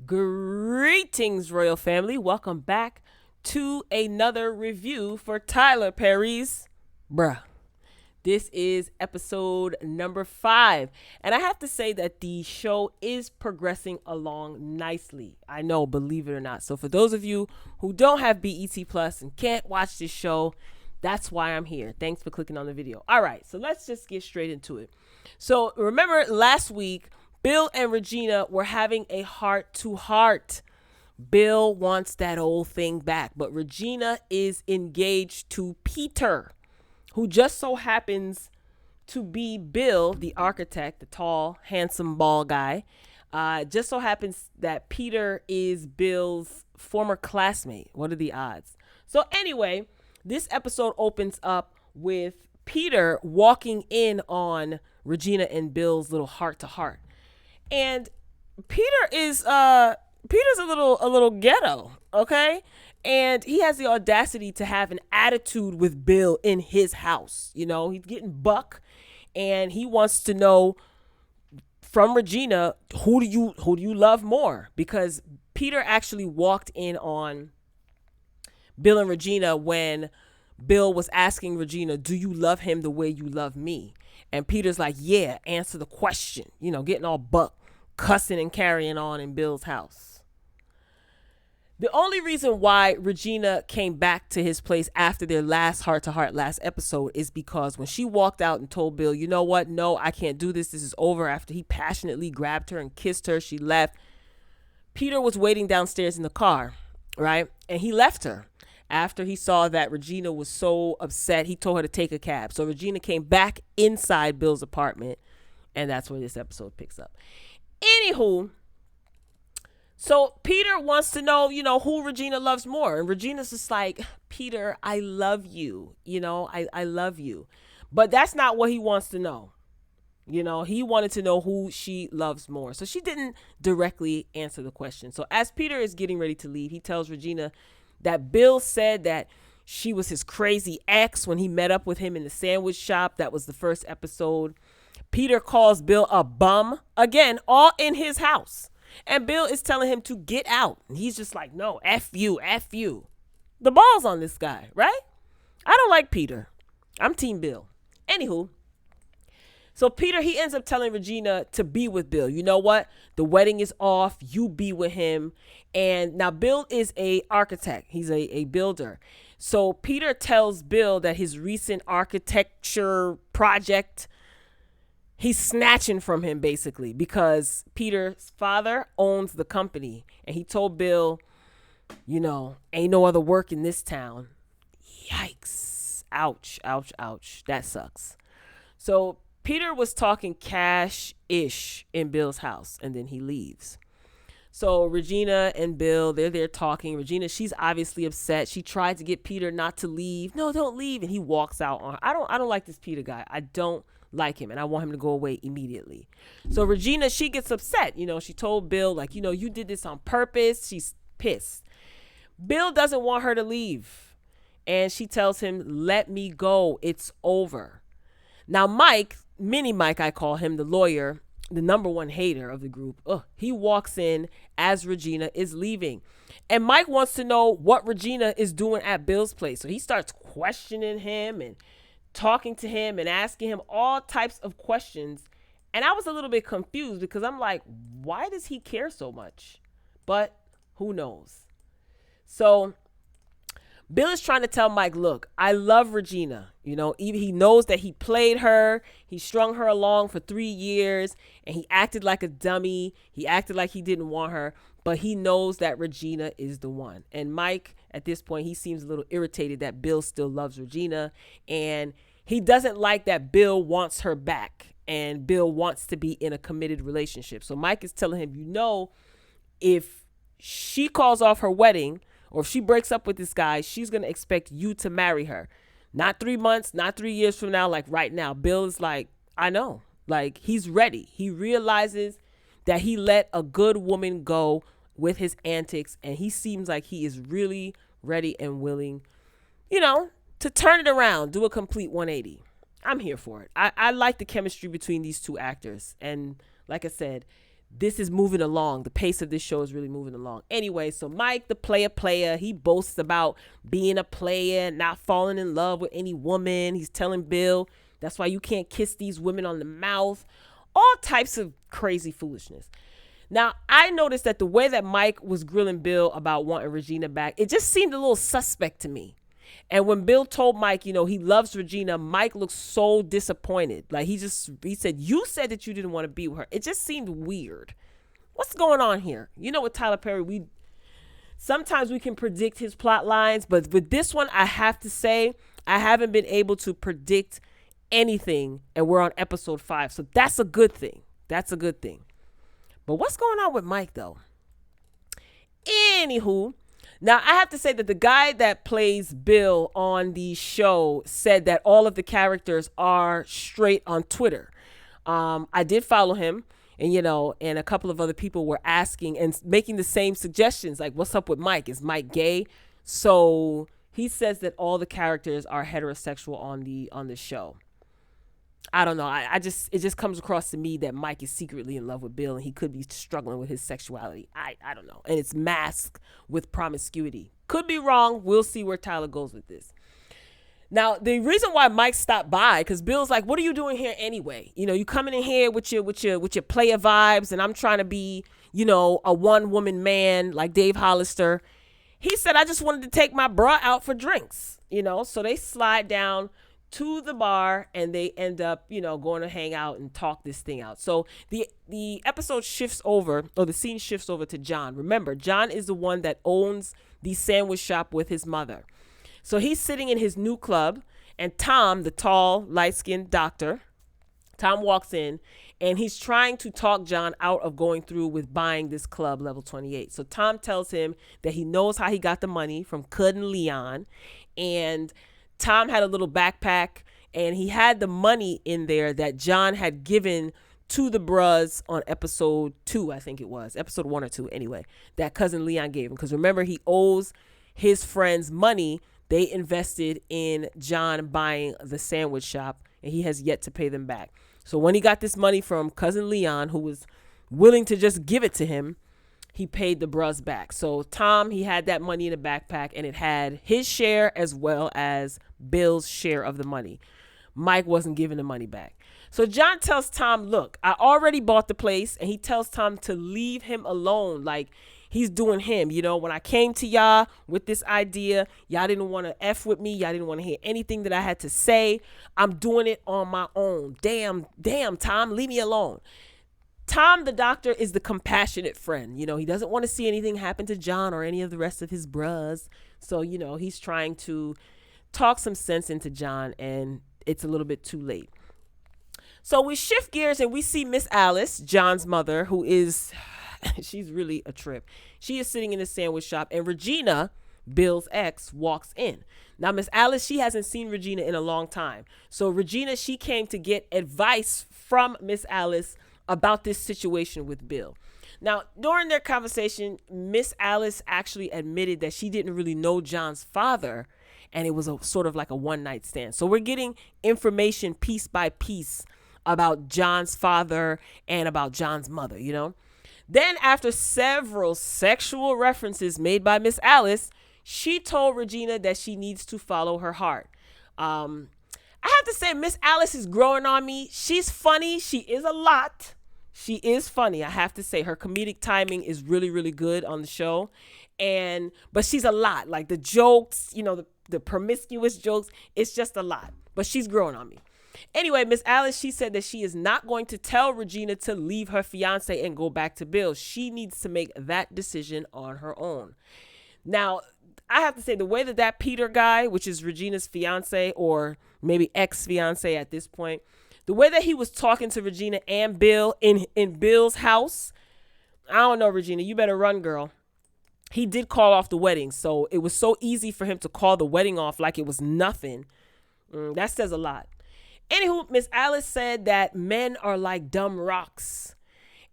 Greetings, royal family. Welcome back to another review for Tyler Perry's Bruh. This is episode number 5. And I have to say that the show is progressing along nicely. I know, believe it or not. So for those of you who don't have BET Plus and can't watch this show, that's why I'm here. Thanks for clicking on the video. All right, so let's just get straight into it. So remember last week, Bill and Regina were having a heart-to-heart. Bill wants that old thing back, but Regina is engaged to Peter, who just so happens to be Bill, the architect, the tall, handsome, bald guy. Just so happens that Peter is Bill's former classmate. What are the odds? So anyway, this episode opens up with Peter walking in on Regina and Bill's little heart-to-heart. And Peter is Peter's a little ghetto, okay? And he has the audacity to have an attitude with Bill in his house. You know, he's getting buck and he wants to know from Regina, who do you love more? Because Peter actually walked in on Bill and Regina when Bill was asking Regina, do you love him the way you love me? And Peter's like, yeah, answer the question. You know, getting all buck, cussing and carrying on in Bill's house. The only reason why Regina came back to his place after their last heart-to-heart last episode is because when she walked out and told Bill, you know what? No, I can't do this. This is over. After he passionately grabbed her and kissed her, she left. Peter was waiting downstairs in the car, right? And he left her. After he saw that Regina was so upset, he told her to take a cab. So Regina came back inside Bill's apartment, and that's where this episode picks up. Anywho, so Peter wants to know, who Regina loves more. And Regina's just like, Peter, I love you. I love you. But that's not what he wants to know. He wanted to know who she loves more. So she didn't directly answer the question. So as Peter is getting ready to leave, he tells Regina that Bill said that she was his crazy ex when he met up with him in the sandwich shop. That was the first episode. Peter calls Bill a bum, again, all in his house. And Bill is telling him to get out. And he's just like, no, F you, F you. The ball's on this guy, right? I don't like Peter. I'm Team Bill. Anywho, so Peter, he ends up telling Regina to be with Bill. You know what? The wedding is off. You be with him. And now Bill is a architect. He's a builder. So Peter tells Bill that his recent architecture project, he's snatching from him basically because Peter's father owns the company. And he told Bill, ain't no other work in this town. Yikes. Ouch, ouch, ouch. That sucks. So Peter was talking cash-ish in Bill's house, and then he leaves. So Regina and Bill, they're there talking. Regina, she's obviously upset. She tried to get Peter not to leave. No, don't leave. And he walks out on her. I don't like this Peter guy. I don't like him, and I want him to go away immediately. So Regina, she gets upset. She told Bill, like, you did this on purpose. She's pissed. Bill doesn't want her to leave. And she tells him, let me go. It's over. Now, Mike, Mini Mike, I call him, the lawyer, the number one hater of the group, he walks in as Regina is leaving. And Mike wants to know what Regina is doing at Bill's place. So he starts questioning him and talking to him and asking him all types of questions. And I was a little bit confused because I'm like, why does he care so much? But who knows? So Bill is trying to tell Mike, look, I love Regina. Even he knows that he played her. He strung her along for 3 years and he acted like a dummy. He acted like he didn't want her, but he knows that Regina is the one. And Mike, at this point, he seems a little irritated that Bill still loves Regina and he doesn't like that Bill wants her back and Bill wants to be in a committed relationship. So Mike is telling him, if she calls off her wedding, or if she breaks up with this guy, she's going to expect you to marry her. Not 3 months, not 3 years from now, like right now. Bill is like, I know. Like, he's ready. He realizes that he let a good woman go with his antics, and he seems like he is really ready and willing, to turn it around, do a complete 180. I'm here for it. I like the chemistry between these two actors. And like I said, this is moving along. The pace of this show is really moving along. Anyway, so Mike, the player, he boasts about being a player, not falling in love with any woman. He's telling Bill, that's why you can't kiss these women on the mouth. All types of crazy foolishness. Now, I noticed that the way that Mike was grilling Bill about wanting Regina back, it just seemed a little suspect to me. And when Bill told Mike, he loves Regina, Mike looked so disappointed. Like he said, you said that you didn't want to be with her. It just seemed weird. What's going on here? With Tyler Perry, sometimes we can predict his plot lines, but with this one, I have to say, I haven't been able to predict anything, and we're on episode 5. So that's a good thing. That's a good thing. But what's going on with Mike, though? Anywho, now I have to say that the guy that plays Bill on the show said that all of the characters are straight on Twitter. I did follow him, and and a couple of other people were asking and making the same suggestions, like, what's up with Mike? Is Mike gay? So he says that all the characters are heterosexual on the show. I don't know. It just comes across to me that Mike is secretly in love with Bill, and he could be struggling with his sexuality. I don't know. And it's masked with promiscuity. Could be wrong. We'll see where Tyler goes with this. Now, the reason why Mike stopped by, because Bill's like, what are you doing here anyway? You coming in here with your player vibes, and I'm trying to be, a one-woman man like Dave Hollister. He said, I just wanted to take my bra out for drinks, So they slide down to the bar, and they end up, going to hang out and talk this thing out. So the episode shifts over, or the scene shifts over to John. Remember, John is the one that owns the sandwich shop with his mother. So he's sitting in his new club, and Tom, the tall, light-skinned doctor, Tom walks in, and he's trying to talk John out of going through with buying this club, Level 28. So Tom tells him that he knows how he got the money from Cousin Leon, and Tom had a little backpack, and he had the money in there that John had given to the bros on episode 2, I think it was. Episode 1 or 2, anyway, that Cousin Leon gave him. Because remember, he owes his friends money. They invested in John buying the sandwich shop, and he has yet to pay them back. So when he got this money from Cousin Leon, who was willing to just give it to him, he paid the bros back. So Tom, he had that money in a backpack, and it had his share as well as Bill's share of the money. Mike wasn't giving the money back. So John tells Tom, look, I already bought the place, and he tells Tom to leave him alone. Like, he's doing him. When I came to y'all with this idea, y'all didn't want to F with me. Y'all didn't want to hear anything that I had to say. I'm doing it on my own. Damn, Tom, leave me alone. Tom, the doctor, is the compassionate friend. He doesn't want to see anything happen to John or any of the rest of his bros. So, he's trying to talk some sense into John, and it's a little bit too late. So we shift gears, and we see Miss Alice, John's mother, who is, she's really a trip. She is sitting in the sandwich shop, and Regina, Bill's ex, walks in. Now, Miss Alice, she hasn't seen Regina in a long time. So Regina, she came to get advice from Miss Alice about this situation with Bill. Now, during their conversation, Miss Alice actually admitted that she didn't really know John's father, and it was a sort of like a one-night stand. So we're getting information piece by piece about John's father and about John's mother, Then, after several sexual references made by Miss Alice, she told Regina that she needs to follow her heart. I have to say, Miss Alice is growing on me. She's funny. She is a lot. She is funny. I have to say, her comedic timing is really, really good on the show. But she's a lot. Like the jokes, the promiscuous jokes, it's just a lot. But she's growing on me. Anyway, Miss Alice, she said that she is not going to tell Regina to leave her fiance and go back to Bill. She needs to make that decision on her own. Now, I have to say, the way that Peter guy, which is Regina's fiance or maybe ex-fiance at this point, the way that he was talking to Regina and Bill in Bill's house, I don't know, Regina, you better run, girl. He did call off the wedding, so it was so easy for him to call the wedding off like it was nothing. That says a lot. Anywho, Miss Alice said that men are like dumb rocks,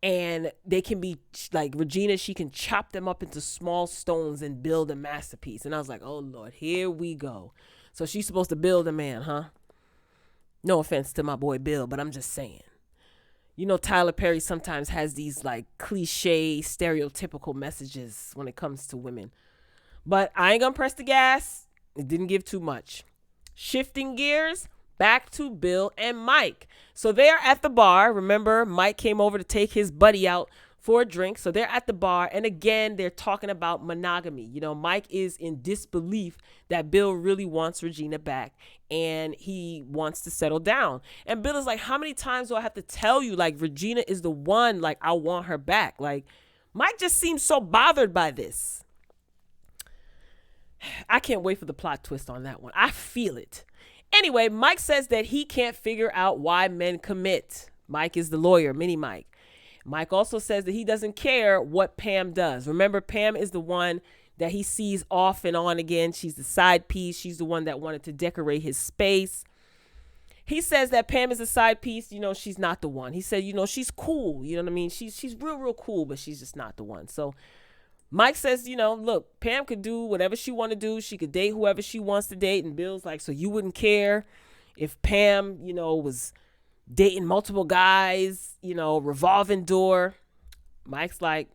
and they can be like Regina. She can chop them up into small stones and build a masterpiece. And I was like, oh Lord, here we go. So she's supposed to build a man, huh? No offense to my boy Bill, but I'm just saying. You know, Tyler Perry sometimes has these like cliche, stereotypical messages when it comes to women. But I ain't gonna press the gas. It didn't give too much. Shifting gears, back to Bill and Mike. So they're at the bar. Remember, Mike came over to take his buddy out for a drink. So they're at the bar. And again, they're talking about monogamy. You know, Mike is in disbelief that Bill really wants Regina back and he wants to settle down. And Bill is like, how many times do I have to tell you, like, Regina is the one, like, I want her back. Like, Mike just seems so bothered by this. I can't wait for the plot twist on that one. I feel it. Anyway, Mike says that he can't figure out why men commit. Mike is the lawyer, Mini Mike. Mike also says that he doesn't care what Pam does. Remember, Pam is the one that he sees off and on again. She's the side piece. She's the one that wanted to decorate his space. He says that Pam is a side piece. You know, she's not the one. He said, you know, she's cool. You know what I mean? She's real cool, but she's just not the one. So Mike says, you know, look, Pam could do whatever she want to do. She could date whoever she wants to date. And Bill's like, so you wouldn't care if Pam, you know, was dating multiple guys, you know, revolving door. Mike's like,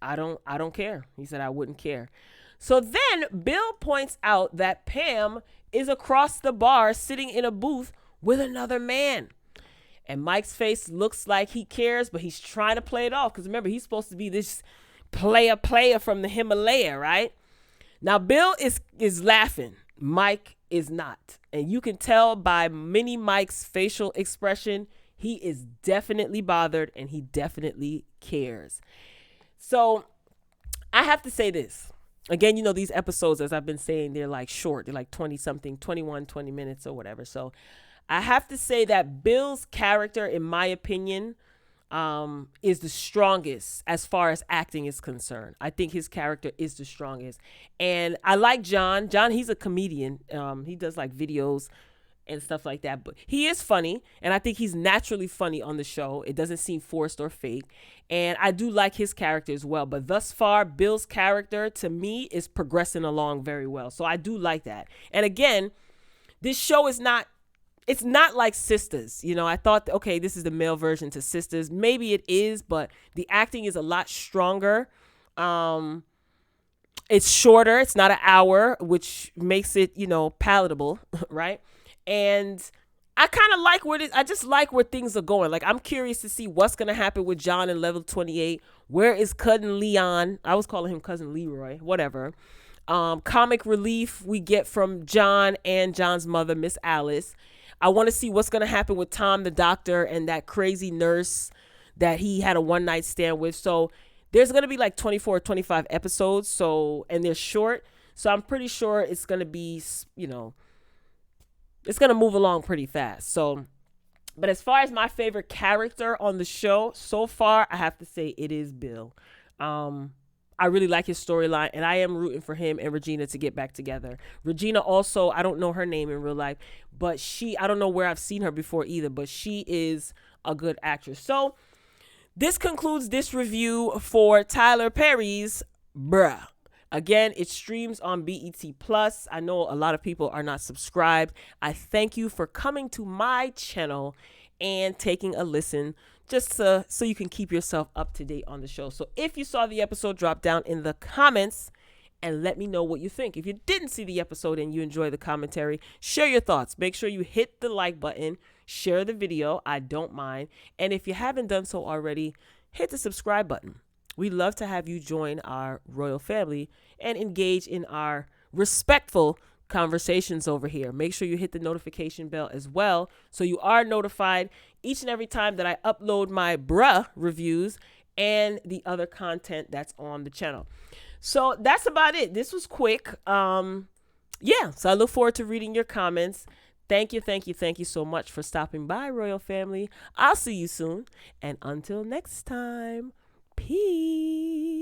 I don't care. He said, I wouldn't care. So then Bill points out that Pam is across the bar sitting in a booth with another man. And Mike's face looks like he cares, but he's trying to play it off. Because remember, he's supposed to be this player from the Himalaya, right? Now, Bill is laughing. Mike is not. And you can tell by Mini Mike's facial expression, he is definitely bothered and he definitely cares. So I have to say this. Again, you know, these episodes, as I've been saying, they're like short. They're like 20 something, 21, 20 minutes or whatever. So I have to say that Bill's character, in my opinion, is the strongest as far as acting is concerned. I think his character is the strongest. And I like John. John, he's a comedian. He does like videos and stuff like that. But he is funny. And I think he's naturally funny on the show. It doesn't seem forced or fake. And I do like his character as well. But thus far, Bill's character, to me, is progressing along very well. So I do like that. And again, this show is not, it's not like Sisters. You know, I thought, okay, this is the male version to Sisters. Maybe it is, but the acting is a lot stronger. It's shorter. It's not an hour, which makes it, you know, palatable, right? And I kind of like I just like where things are going. Like, I'm curious to see what's going to happen with John in level 28. Where is Cousin Leon? I was calling him Cousin Leroy, whatever. Comic relief we get from John and John's mother, Miss Alice. I want to see what's going to happen with Tom, the doctor, and that crazy nurse that he had a one-night stand with. So there's going to be like 24 or 25 episodes. So, and they're short. So I'm pretty sure it's going to be, you know, it's going to move along pretty fast. So, but as far as my favorite character on the show so far, I have to say it is Bill. I really like his storyline, and I am rooting for him and Regina to get back together. Regina also, I don't know her name in real life, but I don't know where I've seen her before either, but she is a good actress. So this concludes this review for Tyler Perry's Bruh. Again, it streams on BET Plus. I know a lot of people are not subscribed. I thank you for coming to my channel and taking a listen, just so you can keep yourself up to date on the show. So if you saw the episode, drop down in the comments and let me know what you think. If you didn't see the episode and you enjoy the commentary, share your thoughts. Make sure you hit the like button, share the video. I don't mind. And if you haven't done so already, hit the subscribe button. We'd love to have you join our royal family and engage in our respectful conversations over here. Make sure you hit the notification bell as well, so you are notified each and every time that I upload my bruh reviews and the other content that's on the channel. So that's about it. This was quick. Yeah, so I look forward to reading your comments. Thank you so much for stopping by, royal family. I'll see you soon, and until next time, peace.